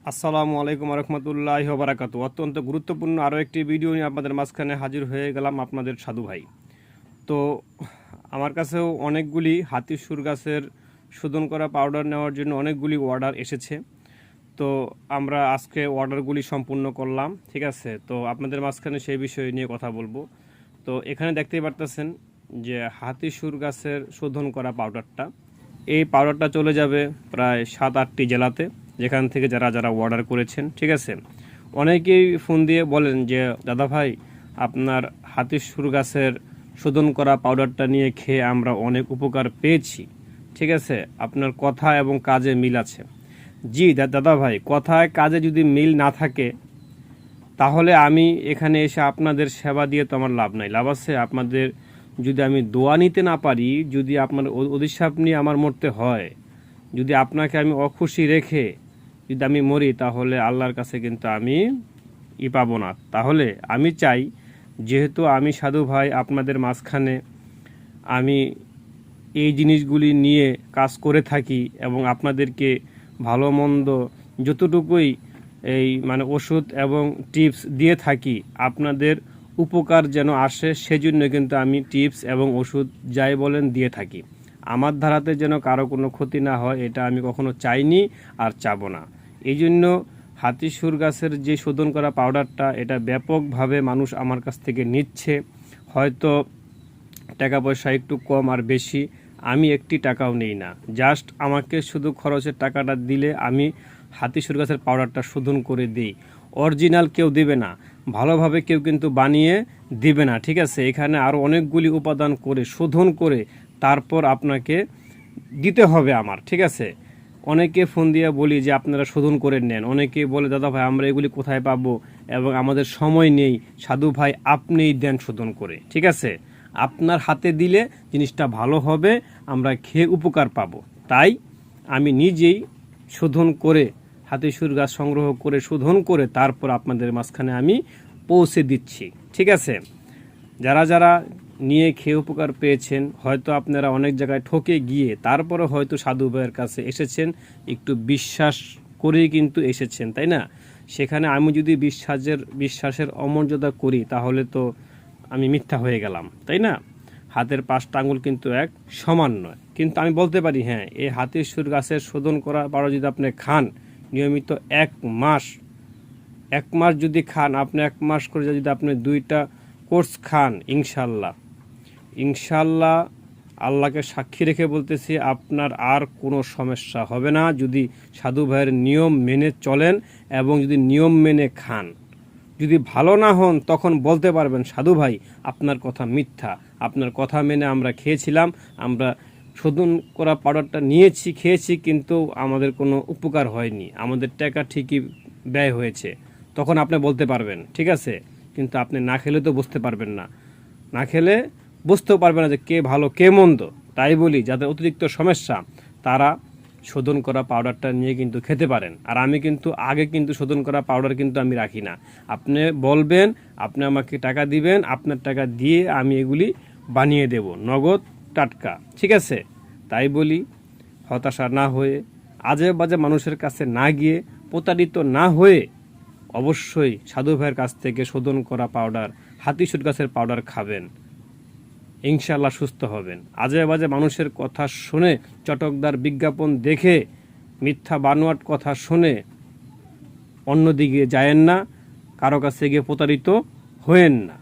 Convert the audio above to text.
আসসালামু আলাইকুম রহমতুল্লাহি ওয়া বারাকাতুহু। অত্যন্ত গুরুত্বপূর্ণ আরও একটি ভিডিও নিয়ে আপনাদের মাঝখানে হাজির হয়ে গেলাম, আপনাদের সাধু ভাই। তো আমার কাছেও অনেকগুলি হাতি সুর গাছের শোধন করা পাউডার নেওয়ার জন্য অনেকগুলি অর্ডার এসেছে। তো আমরা আজকে অর্ডারগুলি সম্পূর্ণ করলাম, ঠিক আছে। তো আপনাদের মাঝখানে সেই বিষয় নিয়ে কথা বলবো। তো এখানে দেখতেই পারতেছেন যে হাতি সুর গাছের শোধন করা পাউডারটা, এই পাউডারটা চলে যাবে প্রায় 7-8টি জেলাতে, যেখান থেকে যারা যারা অর্ডার করেছেন, ঠিক আছে। অনেকেই ফোন দিয়ে বলেন যে দাদা ভাই, আপনার হাতি সুর গাছের শোধন করা পাউডারটা নিয়ে খেয়ে আমরা অনেক উপকার পেয়েছি, ঠিক আছে, আপনার কথা এবং কাজে মিল আছে। জি দাদা ভাই, কথায় কাজে যদি মিল না থাকে তাহলে আমি এখানে এসে আপনাদের সেবা দিয়ে তো আমার লাভ নাই। লাভ আছে আপনাদের যদি আমি দোয়া নিতে না পারি, যদি আপনার অভিশাপ নিয়ে আমার মরতে হয়, যদি আপনাকে আমি অখুশি রেখে যদি আমি মরি, তাহলে আল্লাহর কাছে কিন্তু আমি পাবো না। তাহলে আমি চাই, যেহেতু আমি সাধু ভাই আপনাদের মাঝখানে আমি এই জিনিসগুলি নিয়ে কাজ করে থাকি এবং আপনাদেরকে ভালো মন্দ যতটুকুই এই ওষুধ এবং টিপস দিয়ে থাকি, আপনাদের উপকার যেন আসে সেজন্য কিন্তু আমি টিপস এবং ওষুধ যাই বলেন দিয়ে থাকি। আমার ধারাতে যেন কারো কোনো ক্ষতি না হয়, এটা আমি কখনো চাইনি আর চাবো না। এই জন্য হাতি সুর গাছের যে শোধন করা পাউডারটা, এটা ব্যাপকভাবে মানুষ আমার কাছ থেকে নিচ্ছে। হয়তো টাকা পয়সা একটু কম আর বেশি, আমি একটি টাকাও নেই না। জাস্ট আমাকে শুধু খরচের টাকাটা দিলে আমি হাতি সুর গাছের পাউডারটা শোধন করে দিই। অরিজিনাল কেউ দিবে না, ভালোভাবে কেউ কিন্তু বানিয়ে দিবে না, ঠিক আছে। এখানে আরও অনেকগুলি উপাদান করে শোধন করে তারপর আপনাকে দিতে হবে আমার, ঠিক আছে। অনেকে ফোন দিয়ে বলি যে আপনারা শোধন করে নেন, অনেকে বলে দাদা ভাই আমরা এগুলি কোথায় পাবো এবং আমাদের সময় নেই। সাধু ভাই আপনিই দেন শোধন করে, ঠিক আছে। আপনার হাতে দিলে জিনিসটা ভালো হবে, আমরা খেয়ে উপকার পাবো। তাই আমি নিজেই শোধন করে হাতি সুর গাছ সংগ্রহ করে শোধন করে তারপর আপনাদের মাঝখানে আমি পৌঁছে দিচ্ছি, ঠিক আছে। যারা যারা নিয়ে খেয়ে উপকার পেয়েছেন, হয়তো আপনারা অনেক জায়গায় ঠকে গিয়ে তারপরে হয়তো সাধু ভাইয়ের কাছে এসেছেন, একটু বিশ্বাস করেই কিন্তু এসেছেন, তাই না। সেখানে আমি যদি বিশ্বাসের অমর্যাদা করি তাহলে তো আমি মিথ্যা হয়ে গেলাম, তাই না। হাতের 5টা আঙুল কিন্তু এক সমান নয়। কিন্তু আমি বলতে পারি, হ্যাঁ, এই হাতির সুর গাছের শোধন করা পাউডার যদি আপনি খান নিয়মিত 1 মাস যদি খান, আপনি 1 মাস করে যদি আপনি 2টা কোর্স খান, ইনশাল্লাহ আল্লাহকে সাক্ষী রেখে বলতেছি, আপনার আর কোনো সমস্যা হবে না যদি সাধু ভাইয়ের নিয়ম মেনে চলেন এবং যদি নিয়ম মেনে খান। যদি ভালো না হন তখন বলতে পারবেন সাধু ভাই আপনার কথা মিথ্যা, আপনার কথা মেনে আমরা খেয়েছিলাম, আমরা শোধন করা পাউডারটা নিয়েছি, খেয়েছি, কিন্তু আমাদের কোনো উপকার হয়নি, আমাদের টাকা ঠিকই ব্যয় হয়েছে, তখন আপনি বলতে পারবেন, ঠিক আছে। কিন্তু আপনি না খেলে তো বুঝতে পারবেন না, না খেলে বুঝতেও পারবে না যে কে ভালো কে মন্দ। তাই বলি, যাদের অতিরিক্ত সমস্যা তারা শোধন করা পাউডারটা নিয়ে কিন্তু খেতে পারেন। আর আমি কিন্তু আগে কিন্তু শোধন করা পাউডার কিন্তু আমি রাখি না। আপনি বলবেন, আপনি আমাকে টাকা দিবেন, আপনার টাকা দিয়ে আমি এগুলি বানিয়ে দেব নগদ টাটকা, ঠিক আছে। তাই বলি, হতাশা না হয়ে, আজে বাজে মানুষের কাছে না গিয়ে, প্রতারিত না হয়ে অবশ্যই সাধু ভাইয়ের কাছ থেকে শোধন করা পাউডার, হাতি সুর গাছের পাউডার খাবেন, ইনশাল্লাহ সুস্থ হবেন। আজে বাজে মানুষের কথা শুনে, চটকদার বিজ্ঞাপন দেখে, মিথ্যা বানোয়াট কথা শুনে অন্যদিকে যায়েন না, কারো কাছে গিয়ে প্রতারিত হয়েন না।